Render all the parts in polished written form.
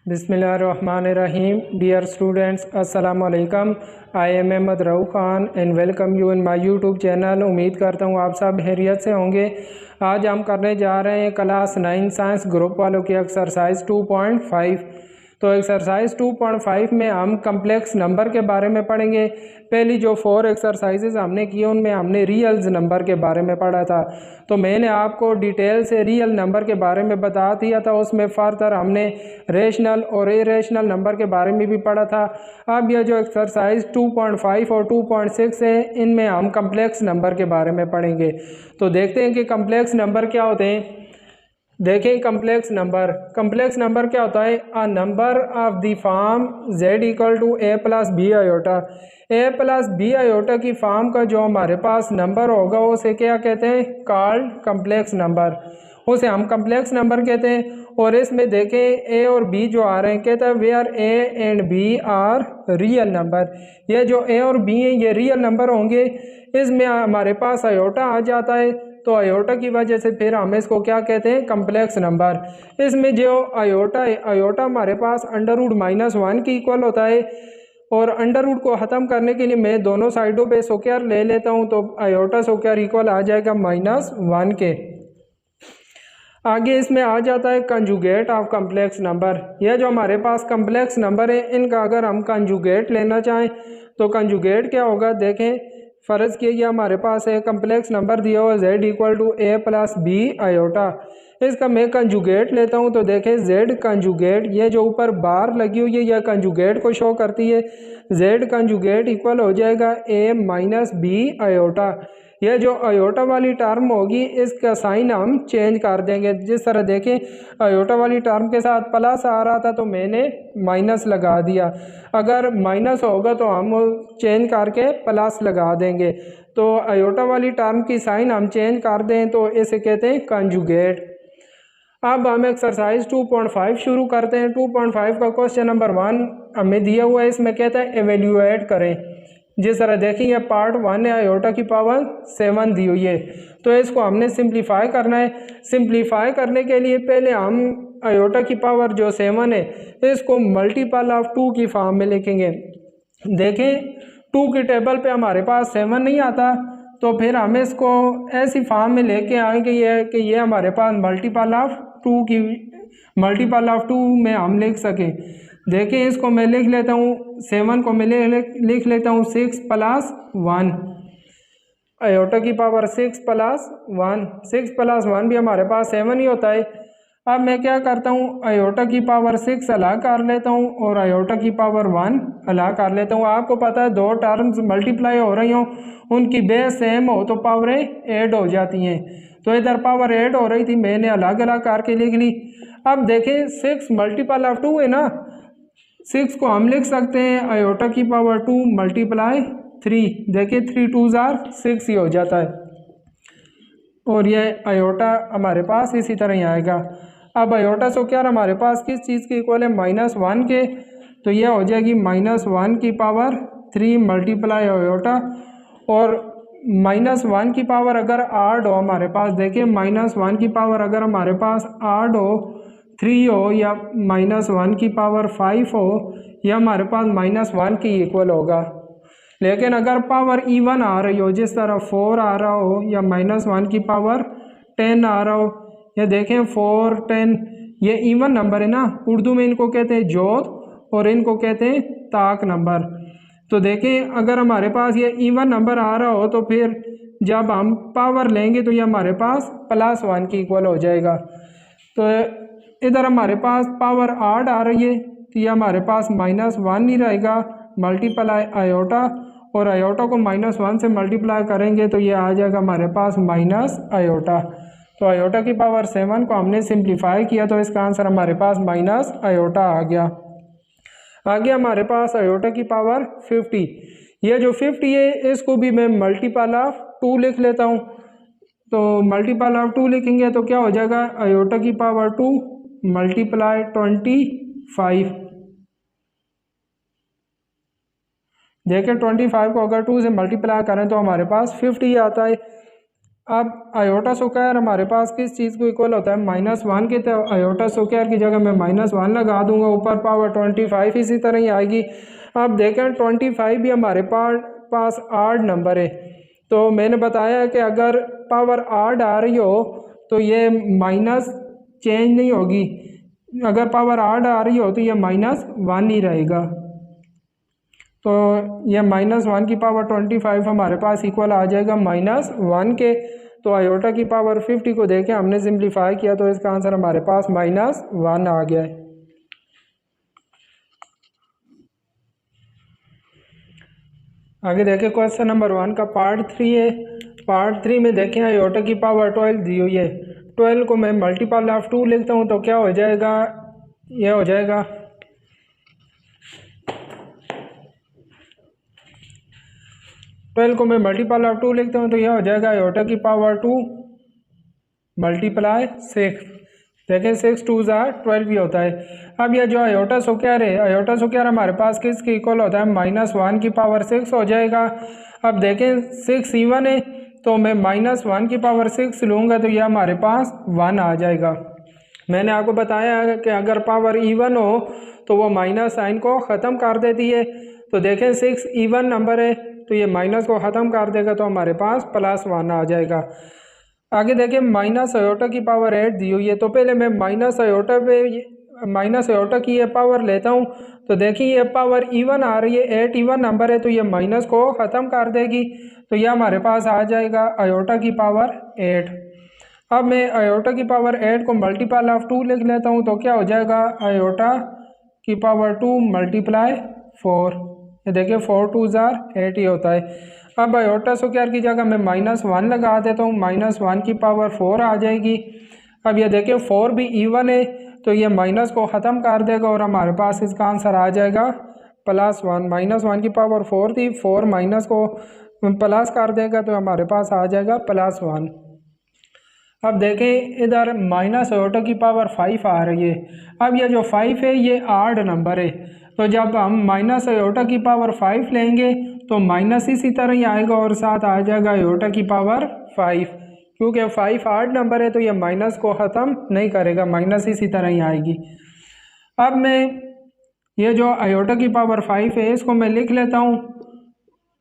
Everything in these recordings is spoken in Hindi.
Bismillahirrahmanirrahim. Dear students, Assalamu alaikum. I am Ahmed Rauf Khan and welcome you in my YouTube channel. उम्मीद करता हूँ आप सब खैरियत से होंगे। आज हम करने जा रहे हैं क्लास 9 साइंस ग्रुप वालों की एक्सरसाइज 2.5। तो एक्सरसाइज 2.5 में हम कम्प्लेक्स नंबर के बारे में पढ़ेंगे। पहली जो 4 एक्सरसाइजेज हमने की उनमें हमने रियल्स नंबर के बारे में पढ़ा था। तो मैंने आपको डिटेल से रियल नंबर के बारे में बता दिया था। उसमें फर्दर हमने रेशनल और इरेशनल नंबर के बारे में भी पढ़ा था। अब यह जो एक्सरसाइज 2.5 और 2.6 है, इनमें हम कम्प्लेक्स नंबर के बारे में पढ़ेंगे। तो देखते हैं कि कम्प्लेक्स नंबर क्या होते हैं। देखें कम्प्लेक्स नंबर क्या होता है। A number of the form z equal to a plus B iota. a plus B iota की फॉर्म का जो हमारे पास नंबर होगा उसे क्या कहते हैं, कॉल्ड कम्प्लेक्स नंबर। उसे हम कम्प्लेक्स नंबर कहते हैं। और इसमें देखें a और b जो आ रहे हैं, कहता है where a and b are real number. ये जो a और b हैं ये रियल नंबर होंगे। इसमें हमारे पास आयोटा आ जाता है, तो आयोटा की वजह से फिर हम इसको क्या कहते हैं, कम्प्लेक्स नंबर। इसमें जो आयोटा है, आयोटा हमारे पास √-1 की इक्वल होता है। और अंडर रूट को ख़त्म करने के लिए मैं दोनों साइडों पे स्क्वायर ले लेता हूँ, तो आयोटा स्क्वायर इक्वल आ जाएगा -1 के। आगे इसमें आ जाता है कंजुगेट ऑफ कम्प्लेक्स नंबर। यह जो हमारे पास कम्प्लेक्स नंबर है, इनका अगर हम कंजुगेट लेना चाहें तो कंजुगेट क्या होगा। देखें फ़र्ज़ किया हमारे पास है कम्प्लेक्स नंबर दिया हुआ z equal to a plus B iota. इसका मैं कंजुगेट लेता हूं, तो देखें z कंजुगेट, ये जो ऊपर बार लगी हुई है यह कंजुगेट को शो करती है। z कंजुगेट इक्वल हो जाएगा a माइनस बी आयोटा। यह जो आयोटा वाली टर्म होगी इसका साइन हम चेंज कर देंगे। जिस तरह देखें आयोटा वाली टर्म के साथ प्लस आ रहा था तो मैंने माइनस लगा दिया। अगर माइनस होगा तो हम चेंज करके प्लस लगा देंगे। तो आयोटा वाली टर्म की साइन हम चेंज कर दें तो इसे कहते हैं कंजुगेट। अब हम एक्सरसाइज 2.5 शुरू करते हैं। 2.5 का क्वेश्चन नंबर 1 हमें दिया हुआ है। इसमें कहता है एवेल्यूएट करें। जिस तरह देखें यह पार्ट 1 है, आयोटा की पावर 7 दी हुई है, तो इसको हमने सिंप्लीफाई करना है। सिंप्लीफाई करने के लिए पहले हम आयोटा की पावर जो 7 है इसको मल्टीपल ऑफ 2 की फॉर्म में लिखेंगे। देखें 2 की टेबल पे हमारे पास 7 नहीं आता, तो फिर हम इसको ऐसी फॉर्म में लेके आएंगे कि ये हमारे पास मल्टीपल ऑफ 2 में हम लिख सकें। देखें इसको मैं लिख लेता हूँ, 7 को मैं लिख लेता हूँ 6 + 1। आयोटा की पावर 6 + 1 भी हमारे पास 7 ही होता है। अब मैं क्या करता हूँ, आयोटा की पावर 6 अलग कर लेता हूँ और आयोटा की पावर 1 अलग कर लेता हूँ। आपको पता है दो टर्म्स मल्टीप्लाई हो रही हों, उनकी बेस सेम हो तो पावरें ऐड हो जाती हैं। तो इधर पावर ऐड हो रही थी, मैंने अलग अलग करके लिख ली। अब देखें 6 मल्टीपल ऑफ 2 है ना, 6 को हम लिख सकते हैं आयोटा की पावर 2 × 3। देखिए 3 2 6 ही हो जाता है। और यह आयोटा हमारे पास इसी तरह ही आएगा। अब आयोटा स्क्वायर हमारे पास किस चीज़ के इक्वल है, -1 के, तो यह हो जाएगी -1 की पावर 3 × आयोटा। और -1 की पावर अगर 8 हो हमारे पास, देखिए -1 की पावर अगर हमारे पास 8 हो, 3 हो या -1 की पावर 5 हो, यह हमारे पास -1 की इक्वल होगा। लेकिन अगर पावर इवन आ रही हो, जिस तरह 4 आ रहा हो या -1 की पावर 10 आ रहा हो, या देखें 4 10 ये इवन नंबर है ना, उर्दू में इनको कहते हैं जोत और इनको कहते हैं ताक नंबर। तो देखें अगर हमारे पास ये इवन नंबर आ रहा हो तो फिर जब हम पावर लेंगे तो ये हमारे पास +1 की इक्वल हो जाएगा। तो इधर हमारे पास पावर 8 आ रही है तो ये हमारे पास -1 ही रहेगा मल्टीपल आयोटा, और आयोटा को -1 से मल्टीप्लाई करेंगे तो ये आ जाएगा हमारे पास -आयोटा। तो आयोटा की पावर 7 को हमने सिंप्लीफाई किया तो इसका आंसर हमारे पास -आयोटा आ गया। आगे हमारे पास आयोटा की पावर 50। ये जो 50 है इसको भी मैं मल्टीपल ऑफ 2 लिख लेता हूँ। तो मल्टीपल ऑफ 2 लिखेंगे तो क्या हो जाएगा, आयोटा की पावर 2 × 25। देखिए 25 को अगर 2 से मल्टीप्लाई करें तो हमारे पास 50 आता है। अब आयोटा स्क्वायर हमारे पास किस चीज़ को इक्वल होता है, -1 के। तो आयोटा स्क्वायर की जगह मैं -1 लगा दूंगा, ऊपर पावर 25 इसी तरह ही आएगी। अब देखें 25 भी हमारे पास आड नंबर है, तो मैंने बताया कि अगर पावर आड आ रही हो तो ये माइनस चेंज नहीं होगी, अगर पावर आड आ रही हो तो ये -1 ही रहेगा। तो ये -1 की पावर 25 हमारे पास इक्वल आ जाएगा -1 के। तो आयोटा की पावर 50 को देखें, हमने सिंप्लीफाई किया तो इसका आंसर हमारे पास -1 आ गया है। आगे देखें क्वेश्चन नंबर 1 का पार्ट 3 है। पार्ट 3 में देखें आयोटा की पावर 12 दी हुई है। 12 को मैं मल्टीपल ऑफ 2 लिखता हूँ तो क्या हो जाएगा, ये हो जाएगा 12 को मैं मल्टीपल ऑफ 2 लिखता हूँ तो यह हो जाएगा आयोटा की पावर 2 मल्टीप्लाई 6। देखें 6 2 12 भी होता है। अब यह जो आयोटा स्क्वायर है, आयोटा स्क्वायर हमारे पास किसके इक्वल होता है, -1 की पावर 6 हो जाएगा। अब देखें 6 इवन है तो मैं -1 की पावर 6 लूँगा तो यह हमारे पास 1 आ जाएगा। मैंने आपको बताया है कि अगर पावर इवन हो तो वो माइनस साइन को ख़त्म कर देती है। तो देखें 6 इवन नंबर है तो ये माइनस को ख़त्म कर देगा तो हमारे पास +1 आ जाएगा। आगे देखिए माइनस आयोटा की पावर 8 दी हुई है, तो पहले मैं माइनस आयोटा की ये पावर लेता हूँ। तो देखिए ये पावर इवन आ रही है, 8 इवन नंबर है तो ये माइनस को ख़त्म कर देगी तो यह हमारे पास आ जाएगा आयोटा की पावर 8। अब मैं आयोटा की पावर 8 को मल्टीपल ऑफ 2 लिख लेता हूँ तो क्या हो जाएगा, आयोटा की पावर 2 मल्टीप्लाई 4। ये देखिए 4 2 8 ही होता है। अब आयोटा स्क्वायर की जगह मैं -1 लगा देता हूँ, -1 की पावर 4 आ जाएगी। अब ये देखिए 4 भी इवन है तो ये माइनस को ख़त्म कर देगा और हमारे पास इसका आंसर आ जाएगा +1। -1 की पावर 4 थी, 4 माइनस को प्लस कर देगा तो हमारे पास आ जाएगा +1। अब देखें इधर माइनस आयोटा की पावर 5 आ रही है। अब ये जो 5 है ये आड नंबर है, तो जब हम माइनस आयोटा की पावर 5 लेंगे तो माइनस इसी तरह ही आएगा और साथ आ जाएगा आयोटा की पावर 5। क्योंकि 5 आड नंबर है तो ये माइनस को ख़त्म नहीं करेगा, माइनस इसी तरह ही आएगी। अब मैं ये जो आयोटा की पावर 5 है इसको मैं लिख लेता हूँ,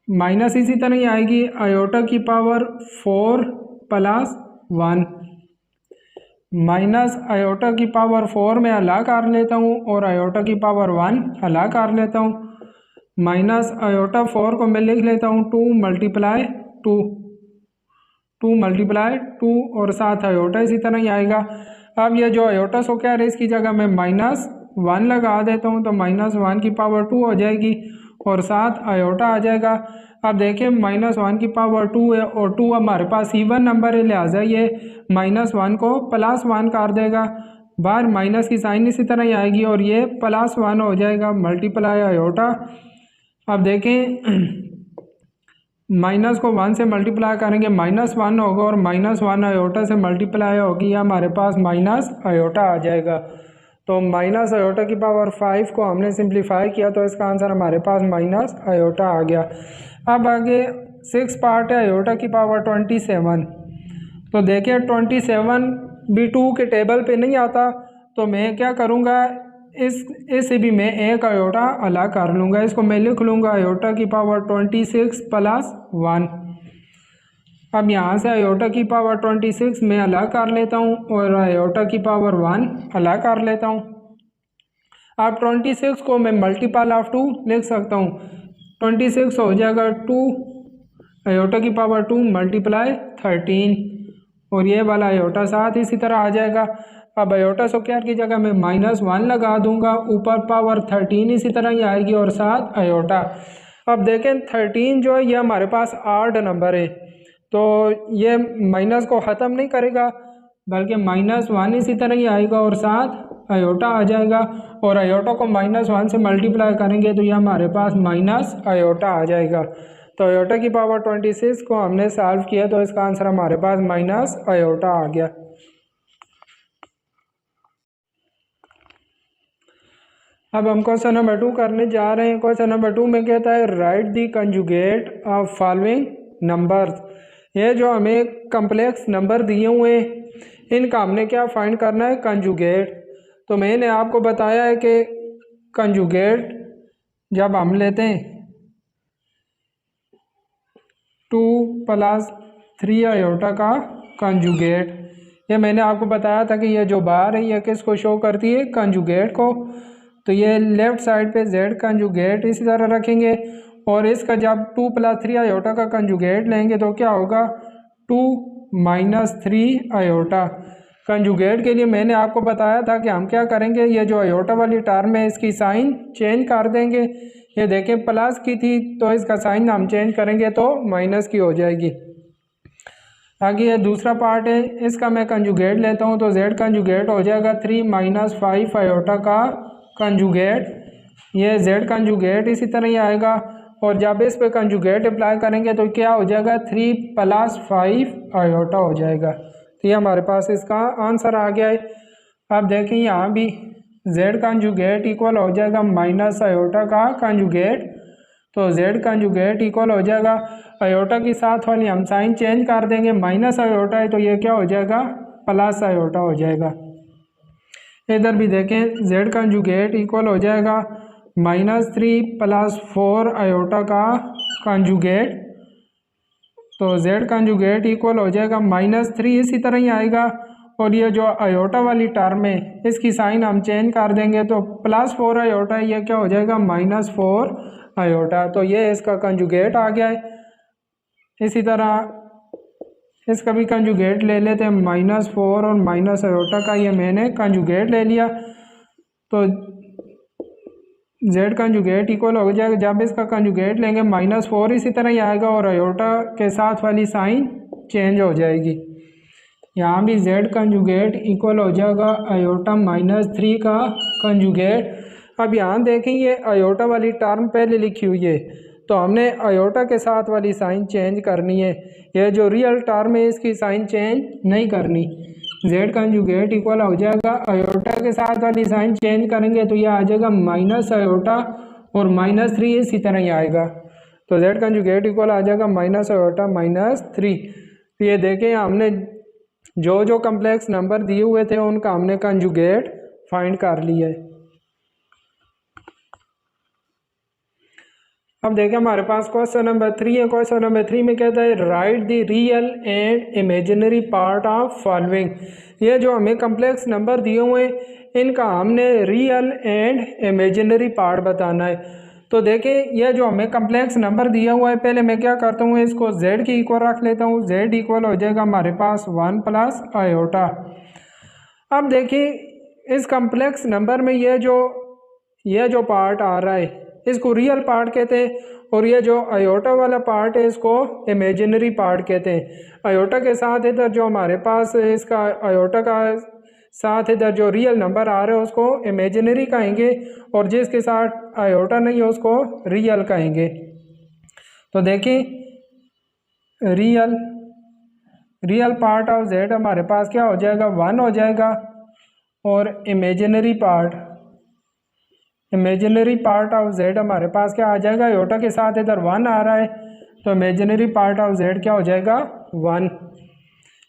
माइनस इसी तरह ही आएगी, आयोटा की पावर 4 + 1 माइनस आयोटा की पावर 4 में हला कर लेता हूँ और आयोटा की पावर 1 हला कर लेता हूँ। माइनस आयोटा 4 को मैं लिख लेता हूँ 2 × 2 2 × 2 और साथ आयोटा इसी तरह ही आएगा। अब ये जो आयोटा स्क्वायर है इसकी जगह मैं -1 लगा देता हूँ तो -1 की पावर 2 हो जाएगी और साथ आयोटा आ जाएगा। अब देखिए -1 की पावर 2 है और 2 हमारे पास इवन नंबर है, लिहाजा ये -1 को +1 कर देगा। बाहर माइनस की साइन इसी तरह ही आएगी और ये +1 हो जाएगा मल्टीप्लाई आयोटा। अब देखें माइनस को 1 से मल्टीप्लाई करेंगे -1 होगा और -1 आयोटा से मल्टीप्लाई होगी, हमारे पास माइनस आयोटा आ जाएगा। तो माइनस आयोटा की पावर 5 को हमने सिंप्लीफाई किया तो इसका आंसर हमारे पास माइनस आयोटा आ गया। अब आगे 6 पार्ट है आयोटा की पावर 27। तो देखिए 27 भी 2 के टेबल पे नहीं आता, तो मैं क्या करूँगा, इससे भी मैं एक आयोटा अलग कर लूँगा। इसको मैं लिख लूँगा आयोटा की पावर 26 + 1। अब यहाँ से आयोटा की पावर 26 मैं अलग कर लेता हूँ और आयोटा की पावर 1 अलग कर लेता हूँ। अब 26 को मैं मल्टीपल ऑफ 2 लिख सकता हूँ, 26 हो जाएगा 2 आयोटा की पावर 2 × 13 और ये वाला आयोटा साथ इसी तरह आ जाएगा। अब आयोटा स्क्वायर की जगह मैं -1 लगा दूंगा, ऊपर पावर 13 इसी तरह ही आएगी और साथ आयोटा। अब देखें 13 जो है ये हमारे पास आड नंबर है, तो ये माइनस को ख़त्म नहीं करेगा बल्कि -1 इसी तरह ही आएगा और साथ आयोटा आ जाएगा और आयोटा को -1 से मल्टीप्लाई करेंगे तो ये हमारे पास माइनस आयोटा आ जाएगा। तो आयोटा की पावर 26 को हमने सॉल्व किया तो इसका आंसर हमारे पास माइनस आयोटा आ गया। अब हम क्वेश्चन नंबर 2 करने जा रहे हैं। क्वेश्चन नंबर 2 में कहता है right the conjugate of following numbers. ये जो हमें कम्प्लेक्स नंबर दिए हुए हैं इनका हमने क्या फाइंड करना है, कंजुगेट। तो मैंने आपको बताया है कि कंजुगेट जब हम लेते हैं 2 + 3 आयोटा का कंजुगेट, ये मैंने आपको बताया था कि ये जो बार है ये किसको शो करती है, कंजुगेट को। तो ये लेफ़्ट साइड पे z कंजुगेट इसी तरह रखेंगे और इसका जब 2 + 3 आयोटा का कंजुगेट लेंगे तो क्या होगा, 2 - 3 आयोटा। कंजुगेट के लिए मैंने आपको बताया था कि हम क्या करेंगे, ये जो आयोटा वाली टर्म है इसकी साइन चेंज कर देंगे। ये देखें प्लस की थी तो इसका साइन हम चेंज करेंगे तो माइनस की हो जाएगी। आगे ये दूसरा पार्ट है, इसका मैं कंजुगेट लेता हूँ तो z कंजुगेट हो जाएगा 3 - 5 आयोटा का कंजुगेट। ये z कंजुगेट इसी तरह ही आएगा और जब इस पे कंजुगेट अप्लाई करेंगे तो क्या हो जाएगा, 3 + 5 आयोटा हो जाएगा। तो ये हमारे पास इसका आंसर आ गया है। अब देखें यहाँ भी z कंजुगेट इक्वल हो जाएगा माइनस आयोटा का कंजुगेट। तो z कंजुगेट इक्वल हो जाएगा, आयोटा की साथ वाली हम साइन चेंज कर देंगे, माइनस आयोटा है तो ये क्या हो जाएगा, प्लस आयोटा हो जाएगा। इधर भी देखें z कंजुगेट इक्वल हो जाएगा -3 + 4 आयोटा का कंजुगेट। तो z कंजुगेट इक्वल हो जाएगा -3 इसी तरह ही आएगा और ये जो आयोटा वाली टर्म है इसकी साइन हम चेंज कर देंगे तो +4 आयोटा है, ये क्या हो जाएगा, -4 आयोटा। तो ये इसका कंजुगेट आ गया है। इसी तरह इसका भी कंजुगेट ले लेते हैं, -4 और माइनस आयोटा का ये मैंने कंजुगेट ले लिया। तो z कंजुगेट इक्वल हो जाएगा, जब इसका कंजुगेट लेंगे -4 इसी तरह ही आएगा और आयोटा के साथ वाली साइन चेंज हो जाएगी। यहाँ भी z कंजुगेट इक्वल हो जाएगा आयोटा -3 का कंजुगेट। अब यहाँ देखें ये आयोटा वाली टर्म पहले लिखी हुई है तो हमने आयोटा के साथ वाली साइन चेंज करनी है, ये जो रियल टर्म है इसकी साइन चेंज नहीं करनी। z कंजुगेट इक्वल हो जाएगा, आयोटा के साथ वाली साइन चेंज करेंगे तो ये आ जाएगा माइनस आयोटा और -3 इसी तरह ही आएगा। तो z कंजुगेट इक्वल आ जाएगा माइनस आयोटा -3। तो ये देखें हमने जो जो कम्प्लेक्स नंबर दिए हुए थे उनका हमने कंजुगेट फाइंड कर लिया है। अब देखें हमारे पास क्वेश्चन नंबर 3 है। क्वेश्चन नंबर 3 में कहता है right the real and imaginary part of following. ये जो हमें कम्प्लेक्स नंबर दिए हुए हैं इनका हमने रियल एंड इमेजिनरी पार्ट बताना है। तो देखें ये जो हमें कम्प्लेक्स नंबर दिया हुआ है, पहले मैं क्या करता हूँ इसको z की इक्वल रख लेता हूँ। z इक्वल हो जाएगा हमारे पास 1 + आयोटा। अब देखिए इस कम्प्लेक्स नंबर में ये जो पार्ट आ रहा है इसको रियल पार्ट कहते हैं और ये जो आयोटा वाला पार्ट है इसको इमेजिनरी पार्ट कहते हैं। आयोटा के साथ इधर जो हमारे पास इसका आयोटा का साथ इधर जो रियल नंबर आ रहे हैं उसको इमेजिनरी कहेंगे और जिसके साथ आयोटा नहीं है उसको रियल कहेंगे। तो देखिए रियल पार्ट ऑफ z हमारे पास क्या हो जाएगा, 1 हो जाएगा और इमेजिनरी पार्ट ऑफ z हमारे पास क्या आ जाएगा, आयोटा के साथ इधर 1 आ रहा है तो इमेजिनरी पार्ट ऑफ z क्या हो जाएगा, 1।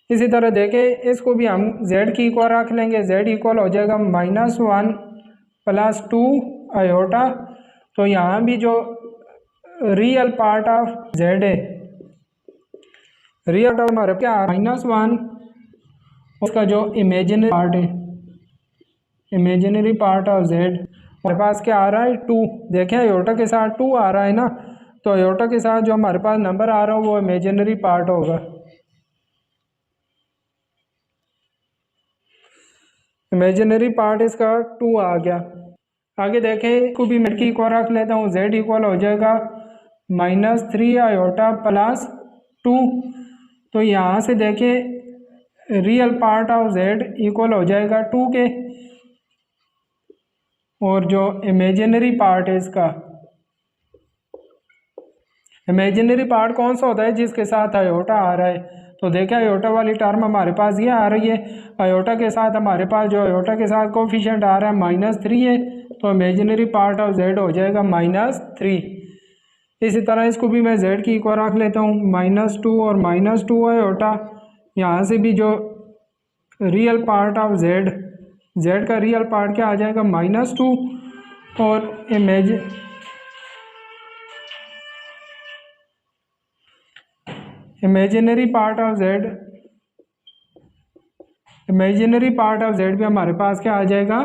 इसी तरह देखें इसको भी हम z की इक्वल रख लेंगे। z इक्वल हो जाएगा -1 + 2 आयोटा। तो यहाँ भी जो रियल पार्ट ऑफ z है, रियल पार्ट हमारे क्या -1, उसका जो इमेजिनरी पार्ट है, इमेजिनरी पार्ट ऑफ z हमारे पास क्या आ रहा है, 2। देखें आयोटा के साथ 2 आ रहा है ना, तो आयोटा के साथ जो हमारे पास नंबर आ रहा है वो इमेजिनरी पार्ट होगा। इमेजिनरी पार्ट इसका 2 आ गया। आगे देखें इसको भी मैं की इक्वल रख लेता हूँ। z इक्वल हो जाएगा -3 आयोटा + 2। तो यहाँ से देखें real part of z equal हो जाएगा 2 के और जो इमेजिनरी पार्ट है इसका, इमेजिनरी पार्ट कौन सा होता है, जिसके साथ आयोटा आ रहा है। तो देखें आयोटा वाली टर्म हमारे पास ये आ रही है, आयोटा के साथ हमारे पास जो आयोटा के साथ कोफिशिएंट आ रहा है -3 है तो इमेजिनरी पार्ट ऑफ z हो जाएगा -3। इसी तरह इसको भी मैं z की इक्वल रख लेता हूँ, -2 और -2 आयोटा। यहाँ से भी जो रियल पार्ट ऑफ z का रियल पार्ट क्या आ जाएगा, -2, और इमेजिनरी पार्ट ऑफ z भी हमारे पास क्या आ जाएगा,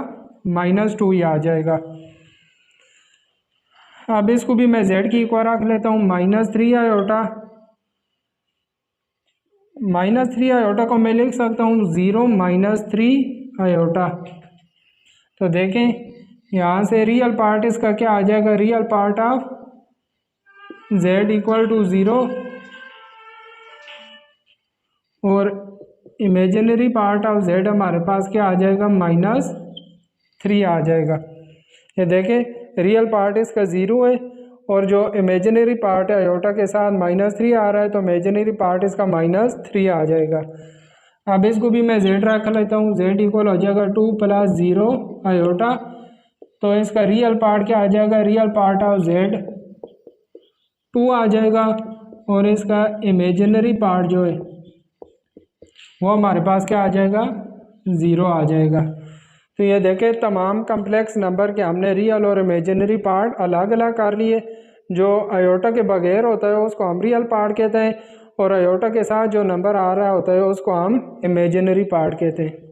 -2 ही आ जाएगा। अब इसको भी मैं z की इक्वल रख लेता हूँ, -3 आयोटा। -3 आयोटा को मैं लिख सकता हूँ 0 -3 आयोटा। तो देखें यहाँ से रियल पार्ट इसका क्या आ जाएगा, real part of z equal to 0 और इमेजिनरी पार्ट ऑफ z हमारे पास क्या आ जाएगा, -3 आ जाएगा। ये देखें रियल पार्ट इसका 0 है और जो इमेजिनरी पार्ट है आयोटा के साथ -3 आ रहा है, तो इमेजिनरी पार्ट इसका -3 आ जाएगा। अब इसको भी मैं z रख लेता हूँ, z इक्वल हो जाएगा 2 + 0 आयोटा। तो इसका रियल पार्ट क्या आ जाएगा, रियल पार्ट ऑफ z 2 आ जाएगा और इसका इमेजिनरी पार्ट जो है वो हमारे पास क्या आ जाएगा, 0 आ जाएगा। तो ये देखें तमाम कम्प्लेक्स नंबर के हमने रियल और इमेजिनरी पार्ट अलग अलग कर लिए। जो आयोटा के बगैर होता है उसको हम रियल पार्ट कहते हैं और आयोटा के साथ जो नंबर आ रहा होता है उसको हम इमेजिनरी पार्ट कहते हैं।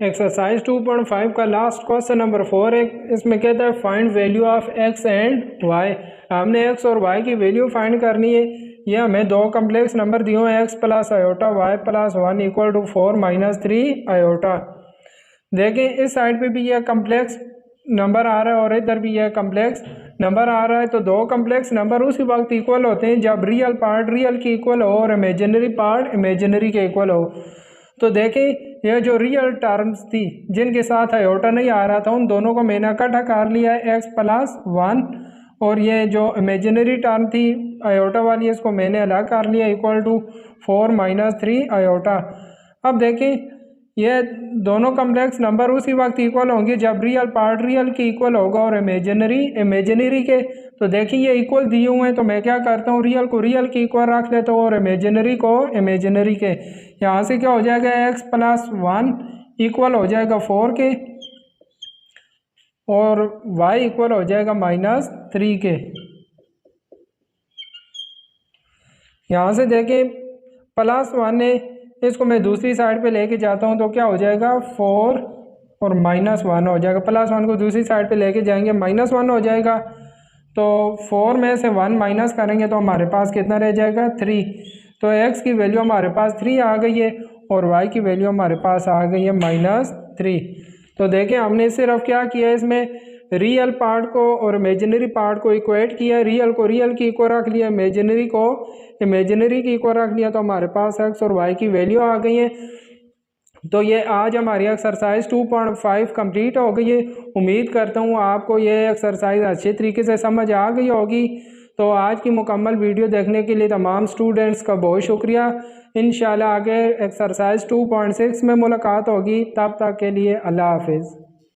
एक्सरसाइज 2.5 का लास्ट क्वेश्चन नंबर 4 है। इसमें कहता है find value of x and y। हमने x और y की वैल्यू फाइंड करनी है। ये हमें दो कम्प्लेक्स नंबर दिए हुए हैं, x + आयोटा y + 1 = 4 - 3 आयोटा। देखें इस साइड पे भी यह कम्प्लेक्स नंबर आ रहा है और इधर भी यह कम्प्लेक्स नंबर आ रहा है। तो दो कम्प्लेक्स नंबर उसी वक्त इक्वल होते हैं जब रियल पार्ट रियल के इक्वल हो और इमेजिनरी पार्ट इमेजिनरी के इक्वल हो। तो देखें यह जो रियल टर्म्स थी जिनके साथ आयोटा नहीं आ रहा था उन दोनों को मैंने इकट्ठा कर लिया है, x + 1, और ये जो इमेजिनरी टर्म थी आयोटा वाली इसको मैंने अलग कर लिया, = 4 - 3 आयोटा। अब देखें ये दोनों कम्प्लेक्स नंबर उसी वक्त इक्वल होंगे जब रियल पार्ट रियल के इक्वल होगा और इमेजिनरी इमेजिनरी के। तो देखिए ये इक्वल दिए हुए हैं तो मैं क्या करता हूँ, रियल को रियल के इक्वल रख लेता हूँ और इमेजिनरी को इमेजिनरी के। यहाँ से क्या हो जाएगा, x + 1 इक्वल हो जाएगा 4 के और y इक्वल हो जाएगा -3 के। यहाँ से देखें +1 है, इसको मैं दूसरी साइड पे लेके जाता हूँ तो क्या हो जाएगा 4 और -1 हो जाएगा। +1 को दूसरी साइड पे लेके जाएंगे -1 हो जाएगा। तो 4 में से 1 माइनस करेंगे तो हमारे पास कितना रह जाएगा, 3। तो x की वैल्यू हमारे पास 3 आ गई है और y की वैल्यू हमारे पास आ गई है -3। तो देखें हमने सिर्फ क्या किया, इसमें रियल पार्ट को और इमेजिनरी पार्ट को इक्वेट किया, रियल को रियल की इक्वल रख लिया, इमेजिनरी को इमेजिनरी की इक्वल रख लिया, तो हमारे पास x और y की वैल्यू आ गई है। तो ये आज हमारी एक्सरसाइज 2.5 कंप्लीट हो गई है। उम्मीद करता हूँ आपको ये एक्सरसाइज अच्छे तरीके से समझ आ गई होगी। तो आज की मुकम्मल वीडियो देखने के लिए तमाम स्टूडेंट्स का बहुत शुक्रिया। इंशाल्लाह आगे एक्सरसाइज 2.6 में मुलाकात होगी, तब तक के लिए अल्लाह हाफिज़।